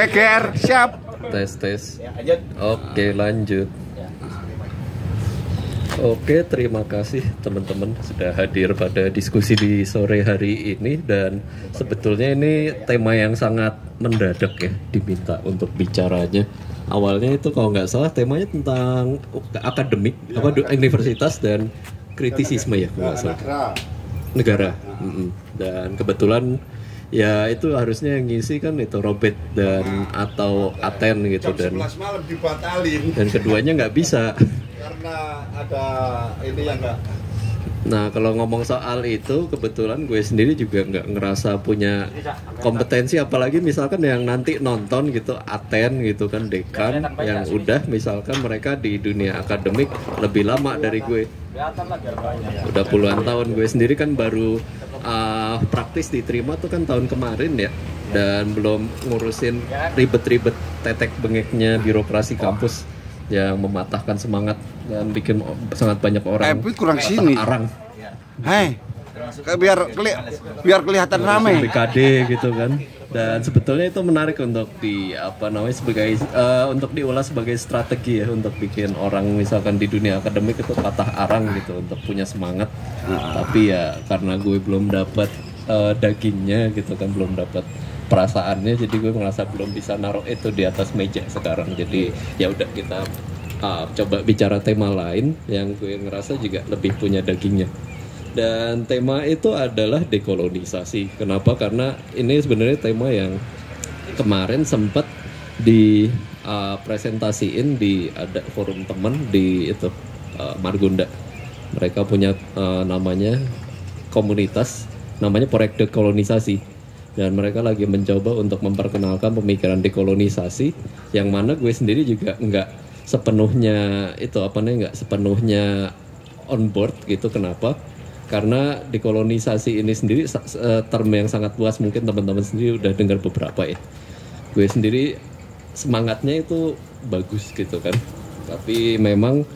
Geger, siap. Tes. Oke, lanjut. Oke, terima kasih teman-teman sudah hadir pada diskusi di sore hari ini. Dan sebetulnya ini tema yang sangat mendadak ya, diminta untuk bicaranya. Awalnya itu kalau nggak salah temanya tentang akademik, universitas dan kritisisme ya, kalau nggak salah. Negara. Dan kebetulan ya itu harusnya yang ngisi kan itu Robert dan atau Aten gitu. Jam 11 malam dibatalin. Dan keduanya nggak bisa. Karena ada ini yang nggak. Nah kalau ngomong soal itu kebetulan gue sendiri juga nggak ngerasa punya kompetensi, apalagi misalkan yang nanti nonton gitu Aten gitu kan, dekan yang udah misalkan mereka di dunia akademik lebih lama dari gue, udah puluhan tahun. Gue sendiri kan baru praktis diterima tuh kan tahun kemarin ya, dan belum ngurusin ribet-ribet tetek bengeknya birokrasi kampus yang mematahkan semangat dan bikin sangat banyak orang kurang sini. Arang. Hei, biar kelihatan ramai. BKD gitu kan. Dan sebetulnya itu menarik untuk sebagai untuk diulas sebagai strategi ya, untuk bikin orang misalkan di dunia akademik itu patah arang gitu untuk punya semangat. Tapi ya karena gue belum dapat dagingnya gitu kan, belum dapat perasaannya, jadi gue merasa belum bisa naruh itu di atas meja sekarang. Jadi ya udah kita coba bicara tema lain yang gue ngerasa juga lebih punya dagingnya. Dan tema itu adalah dekolonisasi. Kenapa? Karena ini sebenarnya tema yang kemarin sempat di presentasiin di ada forum teman di itu Margonda. Mereka punya namanya komunitas, namanya Proyek Dekolonisasi. Dan mereka lagi mencoba untuk memperkenalkan pemikiran dekolonisasi, yang mana gue sendiri juga nggak sepenuhnya on board gitu. Kenapa? Karena dekolonisasi ini sendiri term yang sangat luas, mungkin teman-teman sendiri udah dengar beberapa ya. Gue sendiri semangatnya itu bagus gitu kan, tapi memang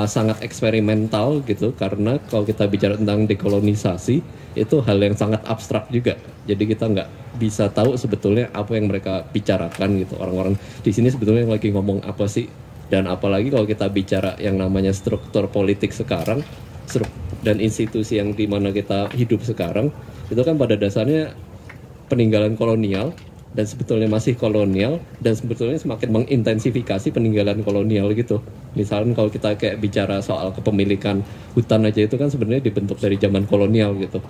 sangat eksperimental gitu, karena kalau kita bicara tentang dekolonisasi itu hal yang sangat abstrak juga. Jadi kita nggak bisa tahu sebetulnya apa yang mereka bicarakan gitu. Orang-orang di sini sebetulnya lagi ngomong apa sih? Dan apalagi kalau kita bicara yang namanya struktur politik sekarang dan institusi yang dimana kita hidup sekarang, itu kan pada dasarnya peninggalan kolonial dan sebetulnya masih kolonial, dan sebetulnya semakin mengintensifikasi peninggalan kolonial gitu. Misalnya kalau kita kayak bicara soal kepemilikan hutan aja, itu kan sebenarnya dibentuk dari zaman kolonial gitu.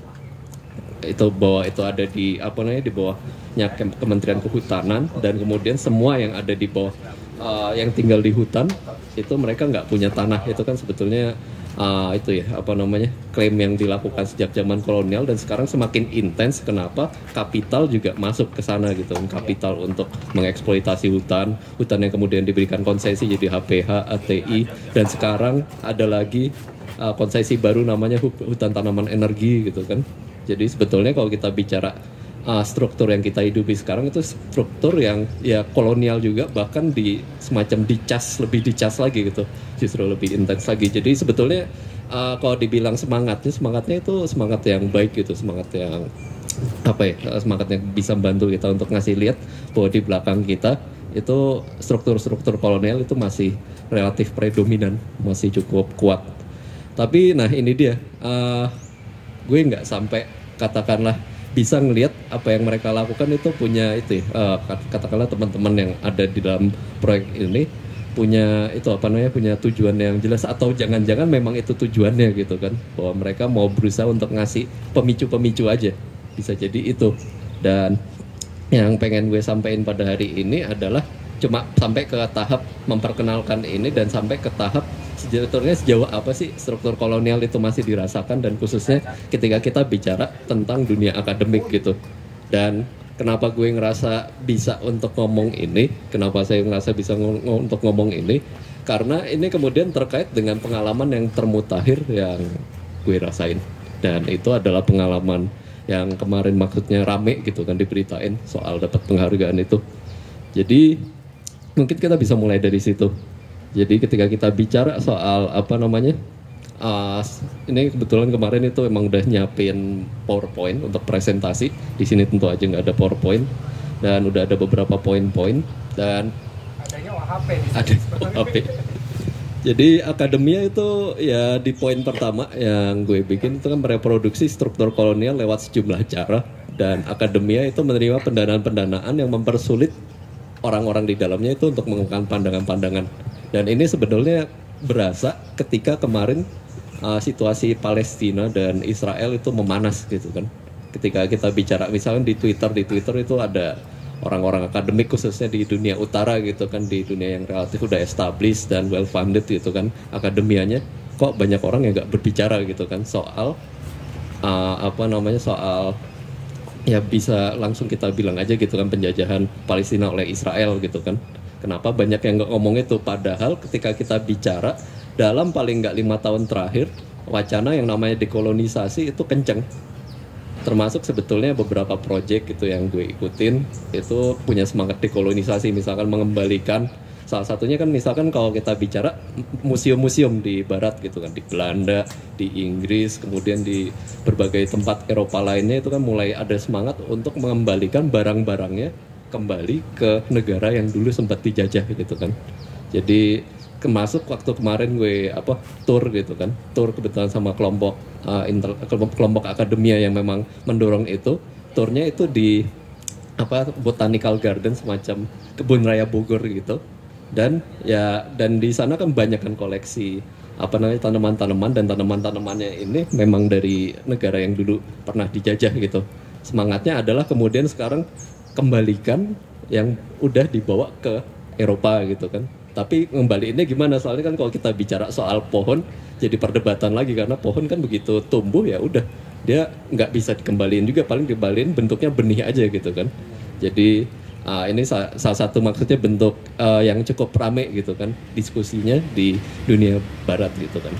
Itu bahwa itu ada di di bawahnya Kementerian Kehutanan, dan kemudian semua yang ada di bawah yang tinggal di hutan itu mereka nggak punya tanah. Itu kan sebetulnya klaim yang dilakukan sejak zaman kolonial, dan sekarang semakin intens. Kenapa? Kapital juga masuk ke sana gitu. Kapital untuk mengeksploitasi hutan yang kemudian diberikan konsesi jadi HPH, ATI, dan sekarang ada lagi konsesi baru namanya hutan tanaman energi gitu kan. Jadi sebetulnya kalau kita bicara struktur yang kita hidupi sekarang itu struktur yang ya kolonial juga, bahkan di semacam lebih dicas lagi gitu, justru lebih intens lagi. Jadi sebetulnya kalau dibilang semangatnya itu semangat yang baik gitu, semangat yang semangat yang bisa membantu kita untuk ngasih lihat bahwa di belakang kita itu struktur-struktur kolonial itu masih relatif predominan, masih cukup kuat. Tapi nah ini dia, gue nggak sampai katakanlah bisa ngelihat apa yang mereka lakukan itu punya katakanlah teman-teman yang ada di dalam proyek ini punya punya tujuan yang jelas, atau jangan-jangan memang itu tujuannya gitu kan, bahwa mereka mau berusaha untuk ngasih pemicu-pemicu aja, bisa jadi itu. Dan yang pengen gue sampaikan pada hari ini adalah cuma sampai ke tahap memperkenalkan ini, dan sampai ke tahap sebetulnya sejauh apa sih struktur kolonial itu masih dirasakan, dan khususnya ketika kita bicara tentang dunia akademik gitu. Dan kenapa gue ngerasa bisa untuk ngomong ini, kenapa saya ngerasa bisa untuk ngomong ini, karena ini kemudian terkait dengan pengalaman yang termutakhir yang gue rasain. Dan itu adalah pengalaman yang kemarin maksudnya rame gitu kan, diberitain soal dapat penghargaan itu. Jadi mungkin kita bisa mulai dari situ. Jadi ketika kita bicara soal ini kebetulan kemarin itu emang udah nyiapin PowerPoint untuk presentasi. Di sini tentu aja nggak ada PowerPoint. dan udah ada beberapa poin-poin dan adanya OHP di ada OHP. Jadi akademia itu ya di poin pertama yang gue bikin itu kan mereproduksi struktur kolonial lewat sejumlah cara, dan akademia itu menerima pendanaan-pendanaan yang mempersulit orang-orang di dalamnya itu untuk mengungkapkan pandangan-pandangan. Dan ini sebenarnya berasa ketika kemarin situasi Palestina dan Israel itu memanas gitu kan. Ketika kita bicara misalnya di Twitter itu ada orang-orang akademik khususnya di dunia utara gitu kan, di dunia yang relatif udah established dan well funded gitu kan akademianya, kok banyak orang yang nggak berbicara gitu kan soal soal ya bisa langsung kita bilang aja gitu kan penjajahan Palestina oleh Israel gitu kan. Kenapa banyak yang nggak ngomong itu, padahal ketika kita bicara dalam paling nggak 5 tahun terakhir wacana yang namanya dekolonisasi itu kenceng. Termasuk sebetulnya beberapa proyek gitu yang gue ikutin itu punya semangat dekolonisasi, misalkan mengembalikan, salah satunya kan misalkan kalau kita bicara museum-museum di barat gitu kan, di Belanda, di Inggris, kemudian di berbagai tempat Eropa lainnya itu kan mulai ada semangat untuk mengembalikan barang-barangnya kembali ke negara yang dulu sempat dijajah gitu kan. Jadi kemasuk waktu kemarin gue tur gitu kan, tur kebetulan sama kelompok akademia yang memang mendorong itu. Turnya itu di botanical garden semacam kebun raya Bogor gitu, dan di sana kan banyak kan koleksi tanaman-tanaman, dan tanaman-tanamannya ini memang dari negara yang dulu pernah dijajah gitu. Semangatnya adalah kemudian sekarang kembalikan yang udah dibawa ke Eropa gitu kan. Tapi ngembaliinnya gimana? Soalnya kan kalau kita bicara soal pohon jadi perdebatan lagi, karena pohon kan begitu tumbuh ya udah dia nggak bisa dikembaliin juga, paling dikembaliin bentuknya benih aja gitu kan. Jadi ini salah satu maksudnya bentuk yang cukup rame gitu kan diskusinya di dunia barat gitu kan.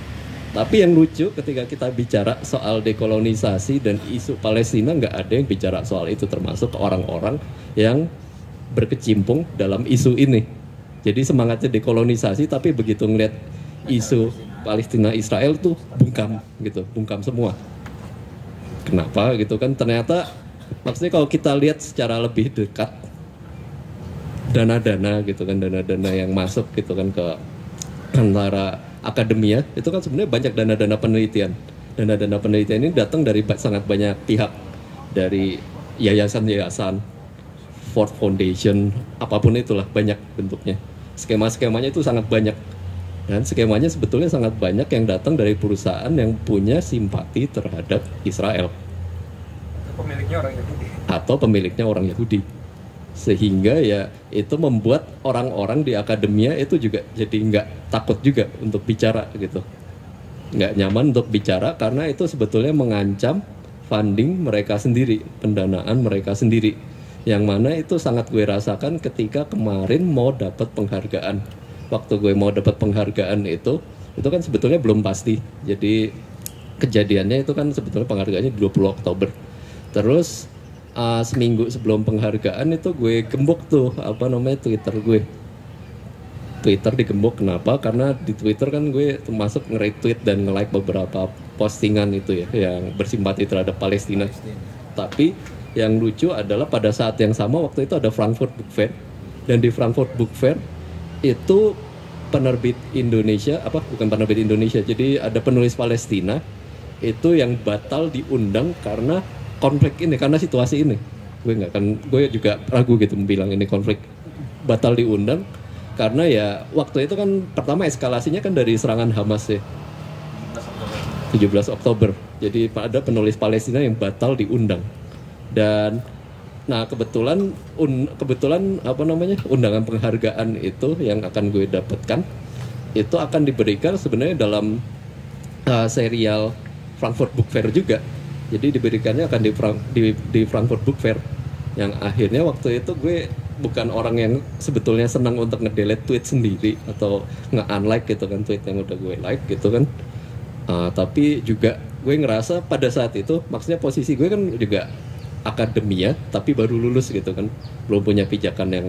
Tapi yang lucu ketika kita bicara soal dekolonisasi dan isu Palestina, nggak ada yang bicara soal itu, termasuk orang-orang yang berkecimpung dalam isu ini. Jadi semangatnya dekolonisasi, tapi begitu ngeliat isu Palestina Israel tuh bungkam gitu, bungkam semua. Kenapa gitu kan? Ternyata maksudnya kalau kita lihat secara lebih dekat dana-dana gitu kan, dana-dana yang masuk gitu kan ke antara akademia itu kan sebenarnya banyak dana-dana penelitian. Dana-dana penelitian ini datang dari sangat banyak pihak, dari yayasan-yayasan, Ford Foundation, apapun itulah, banyak bentuknya. Skema-skemanya itu sangat banyak, dan skemanya sebetulnya sangat banyak yang datang dari perusahaan yang punya simpati terhadap Israel atau pemiliknya orang Yahudi, sehingga ya itu membuat orang-orang di akademia itu juga jadi nggak takut juga untuk bicara gitu, nggak nyaman untuk bicara karena itu sebetulnya mengancam funding mereka sendiri, pendanaan mereka sendiri. Yang mana itu sangat gue rasakan ketika kemarin mau dapat penghargaan. Waktu gue mau dapat penghargaan itu kan sebetulnya belum pasti. Jadi kejadiannya itu kan sebetulnya penghargaannya 20 Oktober. Terus seminggu sebelum penghargaan itu gue gembok tuh Twitter gue. Twitter digembok kenapa? Karena di Twitter kan gue termasuk nge-retweet dan nge-like beberapa postingan itu ya yang bersimpati terhadap Palestina. Tapi yang lucu adalah pada saat yang sama waktu itu ada Frankfurt Book Fair, dan di Frankfurt Book Fair itu penerbit Indonesia, bukan penerbit Indonesia, jadi ada penulis Palestina itu yang batal diundang karena konflik ini, karena situasi ini. Gue juga ragu gitu bilang ini konflik, batal diundang karena ya waktu itu kan pertama eskalasinya kan dari serangan Hamas ya, 17 Oktober. Jadi ada penulis Palestina yang batal diundang. Dan nah kebetulan undangan penghargaan itu yang akan gue dapatkan itu akan diberikan sebenarnya dalam serial Frankfurt Book Fair juga. Jadi diberikannya akan di Frankfurt Book Fair, yang akhirnya waktu itu gue bukan orang yang sebetulnya senang untuk nge-delete tweet sendiri atau nge-unlike gitu kan tweet yang udah gue like gitu kan. Tapi juga gue ngerasa pada saat itu, maksudnya posisi gue kan juga akademia tapi baru lulus gitu kan, belum punya pijakan yang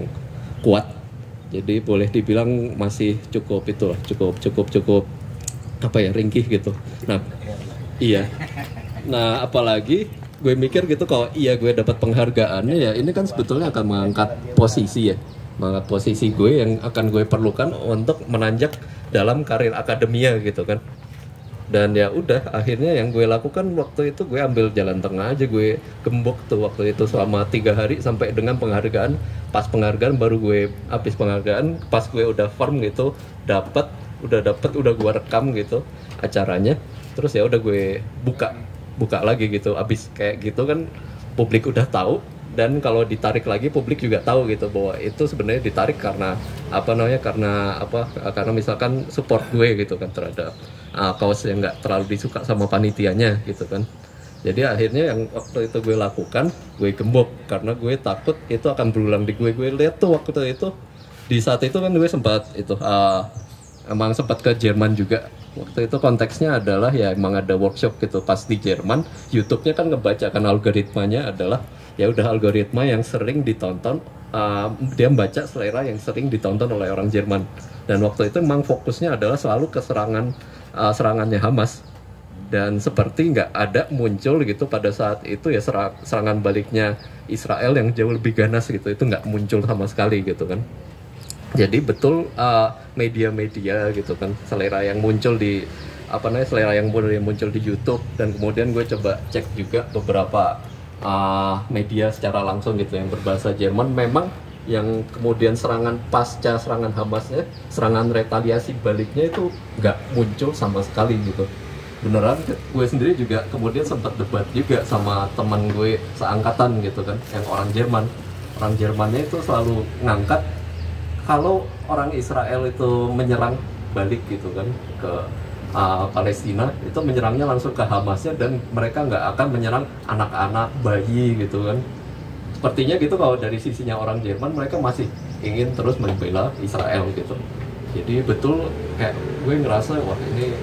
kuat, jadi boleh dibilang masih cukup ringkih gitu. Nah iya, nah apalagi gue mikir gitu kalau iya gue dapat penghargaannya ya ini kan sebetulnya akan mengangkat posisi ya, mengangkat posisi gue yang akan gue perlukan untuk menanjak dalam karir akademia gitu kan. Dan ya udah akhirnya yang gue lakukan waktu itu gue ambil jalan tengah aja, gue gembok tuh waktu itu selama 3 hari sampai dengan penghargaan. Pas penghargaan baru gue habis penghargaan, pas gue udah firm gitu udah gue rekam gitu acaranya, terus ya udah gue buka lagi gitu. Abis kayak gitu kan publik udah tahu, dan kalau ditarik lagi publik juga tahu gitu bahwa itu sebenarnya ditarik karena karena misalkan support gue gitu kan terhadap kaos yang nggak terlalu disuka sama panitianya gitu kan. Jadi akhirnya yang waktu itu gue lakukan, gue gembok karena gue takut itu akan berulang di gue. Gue lihat tuh waktu itu di saat itu kan gue sempat itu emang sempat ke Jerman juga. Waktu itu konteksnya adalah ya emang ada workshop gitu pas di Jerman. YouTube-nya kan ngebacakan algoritmanya adalah ya udah algoritma yang sering ditonton, dia membaca selera yang sering ditonton oleh orang Jerman. Dan waktu itu memang fokusnya adalah selalu ke serangannya Hamas. Dan seperti nggak ada muncul gitu pada saat itu ya serangan baliknya Israel yang jauh lebih ganas gitu, itu nggak muncul sama sekali gitu kan. Jadi betul media-media gitu kan, selera yang muncul di selera yang muncul di YouTube. Dan kemudian gue coba cek juga beberapa media secara langsung gitu yang berbahasa Jerman, memang yang kemudian pasca serangan Hamasnya, serangan retaliasi baliknya itu nggak muncul sama sekali gitu. Beneran gue sendiri juga kemudian sempat debat juga sama teman gue seangkatan gitu kan, yang orang Jermannya itu selalu ngangkat kalau orang Israel itu menyerang balik gitu kan ke Palestina, itu menyerangnya langsung ke Hamasnya dan mereka nggak akan menyerang anak-anak, bayi gitu kan. Sepertinya gitu kalau dari sisinya orang Jerman, mereka masih ingin terus membela Israel gitu. Jadi betul kayak gue ngerasa wah ini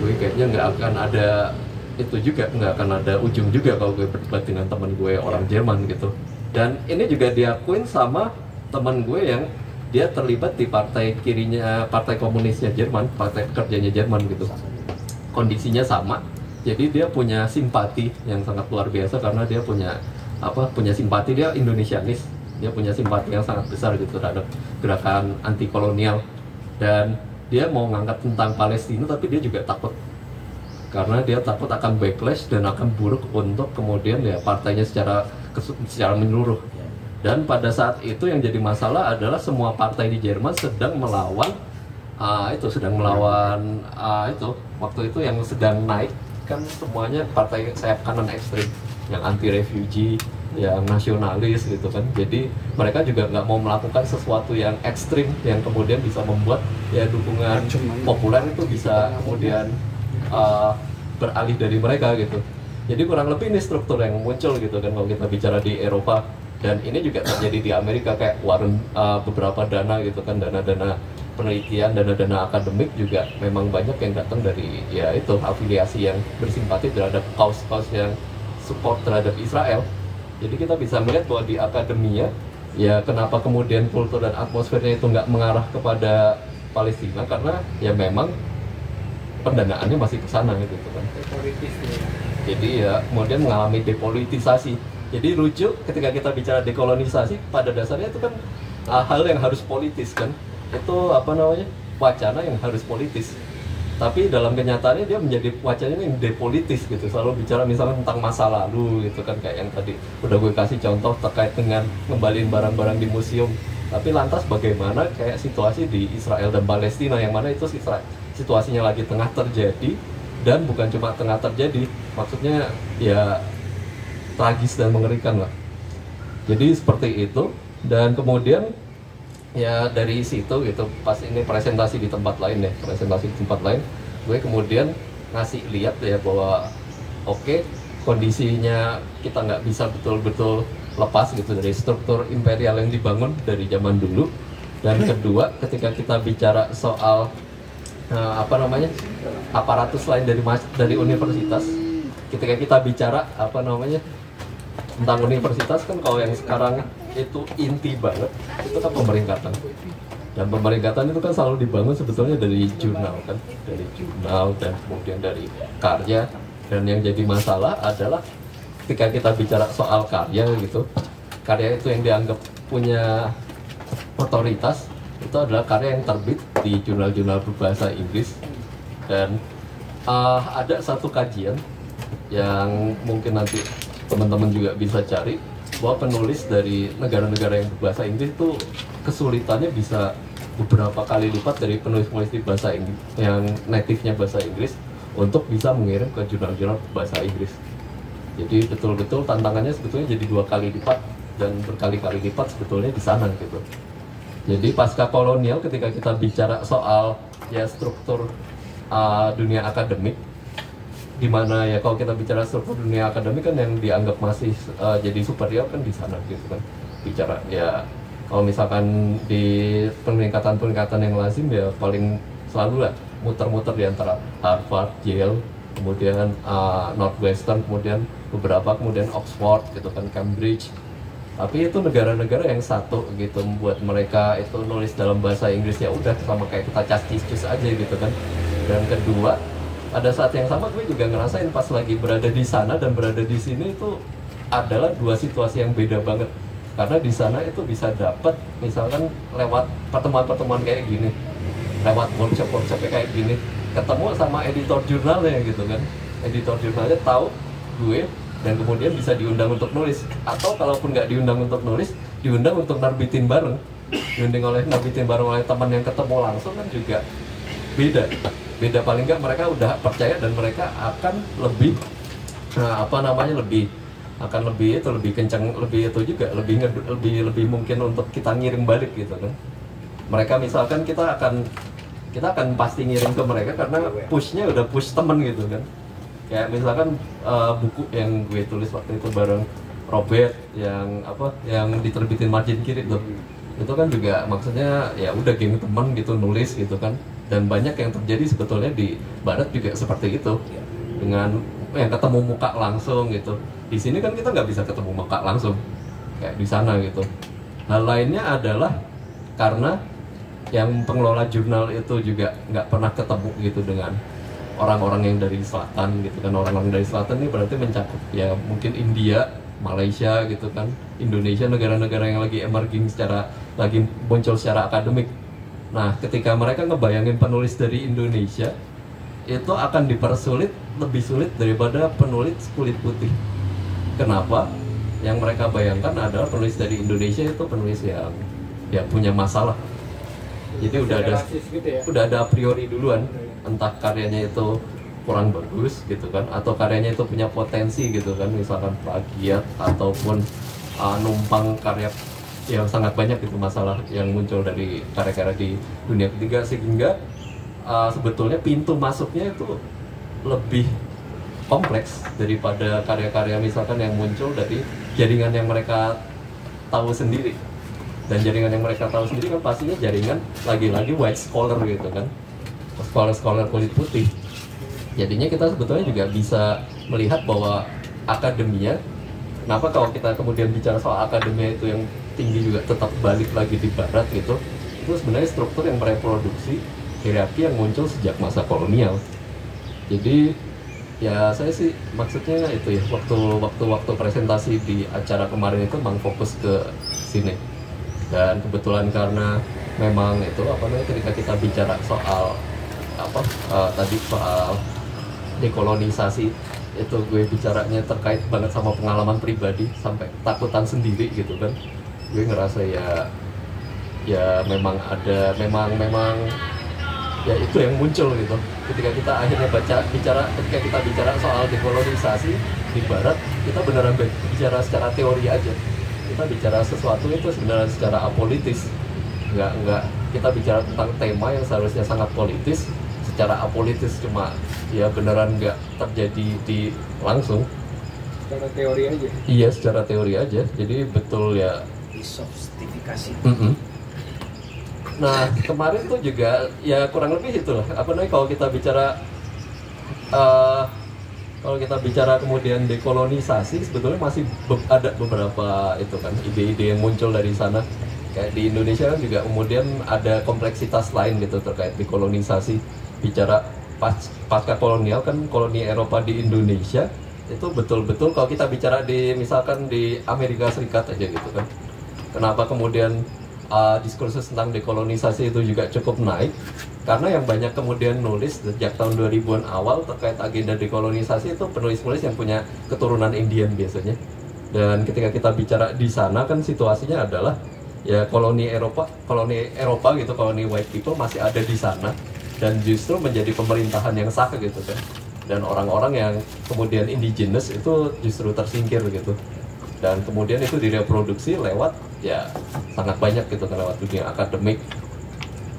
gue kayaknya nggak akan ada itu juga, nggak akan ada ujung juga kalau gue berdebat dengan teman gue orang Jerman gitu. Dan ini juga diakuin sama teman gue yang dia terlibat di partai kirinya, partai komunisnya Jerman, partai pekerjanya Jerman gitu. Kondisinya sama, jadi dia punya simpati yang sangat luar biasa karena dia punya simpati, dia Indonesianis, dia punya simpati yang sangat besar gitu terhadap gerakan anti kolonial. Dan dia mau ngangkat tentang Palestina tapi dia juga takut karena dia takut akan backlash dan akan buruk untuk kemudian ya partainya secara menyeluruh. Dan pada saat itu yang jadi masalah adalah semua partai di Jerman sedang melawan waktu itu yang sedang naik kan semuanya partai sayap kanan ekstrim yang anti refugee, yang nasionalis gitu kan. Jadi mereka juga nggak mau melakukan sesuatu yang ekstrim yang kemudian bisa membuat ya dukungan populer itu bisa kemudian beralih dari mereka gitu. Jadi kurang lebih ini struktur yang muncul gitu kan kalau kita bicara di Eropa. Dan ini juga terjadi di Amerika, kayak beberapa dana gitu kan, dana-dana penelitian, dana-dana akademik juga memang banyak yang datang dari ya itu afiliasi yang bersimpati terhadap kaus-kaus yang support terhadap Israel. Jadi kita bisa melihat bahwa di akademia ya kenapa kemudian kultur dan atmosfernya itu nggak mengarah kepada Palestina, karena ya memang pendanaannya masih ke sana gitu kan. Jadi ya kemudian mengalami depolitisasi. Jadi lucu ketika kita bicara dekolonisasi, pada dasarnya itu kan hal yang harus politis kan. Itu wacana yang harus politis. Tapi dalam kenyataannya dia menjadi wacana yang depolitis gitu. Selalu bicara misalnya tentang masa lalu gitu kan, kayak yang tadi udah gue kasih contoh terkait dengan ngembaliin barang-barang di museum. Tapi lantas bagaimana kayak situasi di Israel dan Palestina, yang mana itu situasinya lagi tengah terjadi, dan bukan cuma tengah terjadi, maksudnya ya tragis dan mengerikan lah. Jadi seperti itu. Dan kemudian ya dari situ gitu, pas ini presentasi di tempat lain, gue kemudian ngasih lihat ya bahwa oke, kondisinya kita nggak bisa betul-betul lepas gitu dari struktur imperial yang dibangun dari zaman dulu. Dan kedua, ketika kita bicara soal aparatus lain dari universitas, ketika kita bicara tentang universitas kan, kalau yang sekarang itu inti banget itu kan pemeringkatan. Dan pemeringkatan itu kan selalu dibangun sebetulnya dari jurnal kan, dan kemudian dari karya. Dan yang jadi masalah adalah ketika kita bicara soal karya gitu, karya itu yang dianggap punya otoritas itu adalah karya yang terbit di jurnal-jurnal berbahasa Inggris. Dan ada satu kajian yang mungkin nanti teman-teman juga bisa cari, bahwa penulis dari negara-negara yang berbahasa Inggris itu kesulitannya bisa beberapa kali lipat dari penulis-penulis di bahasa Inggris yang native-nya bahasa Inggris untuk bisa mengirim ke jurnal-jurnal bahasa Inggris. Jadi betul-betul tantangannya sebetulnya jadi 2 kali lipat dan berkali-kali lipat sebetulnya di sana gitu. Jadi pasca kolonial, ketika kita bicara soal ya struktur dunia akademik, dimana ya kalau kita bicara struktur dunia akademik kan yang dianggap masih jadi superior kan di sana gitu kan. Bicara ya kalau misalkan di peningkatan yang lazim ya paling selalu lah muter-muter di antara Harvard, Yale, kemudian Northwestern, kemudian beberapa, kemudian Oxford gitu kan, Cambridge. Tapi itu negara-negara yang satu gitu membuat mereka itu nulis dalam bahasa Inggris ya udah sama kayak kita cas-cis aja gitu kan. Dan kedua, pada saat yang sama gue juga ngerasain pas lagi berada di sana dan berada di sini itu adalah 2 situasi yang beda banget. Karena di sana itu bisa dapat misalkan lewat pertemuan-pertemuan kayak gini, lewat workshop kayak gini, ketemu sama editor jurnalnya gitu kan. Editor jurnalnya tahu gue dan kemudian bisa diundang untuk nulis, atau kalaupun nggak diundang untuk nulis, diundang untuk narbitin bareng, narbitin bareng oleh teman yang ketemu langsung kan juga beda paling nggak mereka udah percaya dan mereka akan lebih lebih kencang, lebih itu juga lebih mungkin untuk kita ngirim balik gitu kan. Mereka misalkan kita akan pasti ngirim ke mereka karena pushnya udah push temen gitu kan. Kayak misalkan buku yang gue tulis waktu itu bareng Robert yang diterbitin Margin Kiri tuh, itu kan juga maksudnya ya udah geng teman gitu nulis gitu kan. Dan banyak yang terjadi sebetulnya di barat juga seperti itu, dengan yang ketemu muka langsung gitu. Di sini kan kita nggak bisa ketemu muka langsung kayak di sana gitu. Hal lainnya adalah karena yang pengelola jurnal itu juga nggak pernah ketemu gitu dengan orang-orang yang dari selatan gitu kan. Orang-orang dari selatan ini berarti mencakup ya mungkin India, Malaysia gitu kan, Indonesia, negara-negara yang lagi emerging lagi muncul secara akademik. Nah, ketika mereka ngebayangin penulis dari Indonesia, itu akan dipersulit, lebih sulit daripada penulis kulit putih. Kenapa? Yang mereka bayangkan adalah penulis dari Indonesia itu penulis yang ya punya masalah. Jadi udah ada a priori duluan, entah karyanya itu kurang bagus gitu kan, atau karyanya itu punya potensi gitu kan, misalkan plagiat ataupun numpang karya yang sangat banyak itu masalah yang muncul dari karya-karya di dunia ketiga, sehingga sebetulnya pintu masuknya itu lebih kompleks daripada karya-karya misalkan yang muncul dari jaringan yang mereka tahu sendiri. Dan jaringan yang mereka tahu sendiri kan pastinya jaringan lagi-lagi white scholar gitu kan, scholar kulit putih. Jadinya kita sebetulnya juga bisa melihat bahwa akademia, kenapa kalau kita kemudian bicara soal akademia itu yang tinggi juga tetap balik lagi di barat gitu, itu sebenarnya struktur yang mereproduksi hierarki yang muncul sejak masa kolonial. Jadi ya saya sih maksudnya itu ya, waktu presentasi di acara kemarin itu memang fokus ke sini. Dan kebetulan karena memang itu ketika kita bicara soal tadi soal dekolonisasi, itu gue bicaranya terkait banget sama pengalaman pribadi sampai takutan sendiri gitu kan. Gue ngerasa ya memang ya itu yang muncul gitu ketika kita akhirnya ketika kita bicara soal dekolonisasi di barat, kita beneran bicara secara teori aja. Kita bicara sesuatu itu sebenarnya secara apolitis, nggak kita bicara tentang tema yang seharusnya sangat politis secara apolitis, cuma ya beneran nggak terjadi di langsung, secara teori aja. Iya, secara teori aja. Jadi betul ya, disofistikasi. Nah, kemarin tuh juga ya kurang lebih itulah kalau kita bicara kemudian dekolonisasi, sebetulnya masih ada beberapa itu kan ide-ide yang muncul dari sana. Kayak di Indonesia kan juga kemudian ada kompleksitas lain gitu terkait dekolonisasi. Bicara pasca kolonial kan, koloni Eropa di Indonesia itu betul-betul kalau kita bicara di misalkan di Amerika Serikat aja gitu kan, kenapa kemudian diskursus tentang dekolonisasi itu juga cukup naik, karena yang banyak kemudian nulis sejak tahun 2000-an awal terkait agenda dekolonisasi itu penulis-penulis yang punya keturunan Indian biasanya. Dan ketika kita bicara di sana kan situasinya adalah ya koloni Eropa gitu, koloni white people masih ada di sana dan justru menjadi pemerintahan yang sah gitu kan. Dan orang-orang yang kemudian indigenous itu justru tersingkir gitu. Dan kemudian itu direproduksi lewat ya sangat banyak gitu kan, lewat dunia akademik.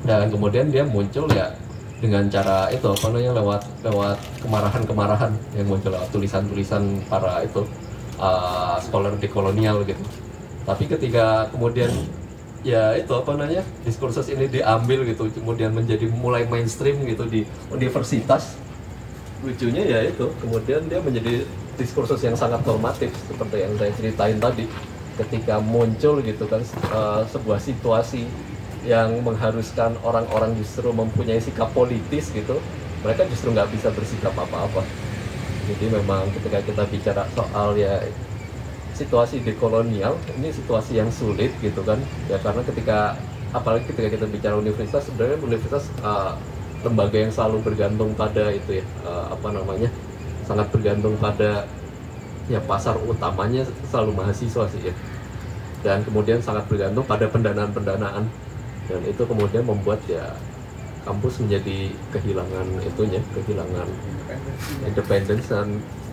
Dan kemudian dia muncul ya dengan cara itu apa namanya, lewat kemarahan-kemarahan yang muncul lewat tulisan-tulisan para itu scholar dekolonial gitu. Tapi ketika kemudian ya itu apa namanya, diskursus ini diambil gitu, kemudian menjadi mulai mainstream gitu di universitas, lucunya ya itu kemudian dia menjadi diskursus yang sangat normatif seperti yang saya ceritain tadi. Ketika muncul gitu kan sebuah situasi yang mengharuskan orang-orang justru mempunyai sikap politis gitu, mereka justru nggak bisa bersikap apa-apa. Jadi memang ketika kita bicara soal ya situasi dekolonial, ini situasi yang sulit gitu kan ya, karena apalagi ketika kita bicara universitas, sebenarnya universitas lembaga yang selalu bergantung pada itu ya sangat bergantung pada ya pasar utamanya selalu mahasiswa sih ya, dan kemudian sangat bergantung pada pendanaan, dan itu kemudian membuat ya kampus menjadi kehilangan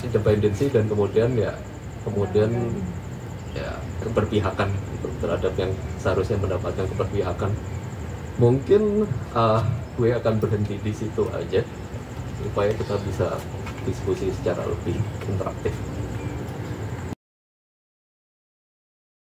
independensi dan kemudian ya keberpihakan gitu, terhadap yang seharusnya mendapatkan keberpihakan. Mungkin gue akan berhenti di situ aja supaya kita bisa diskusi secara lebih interaktif.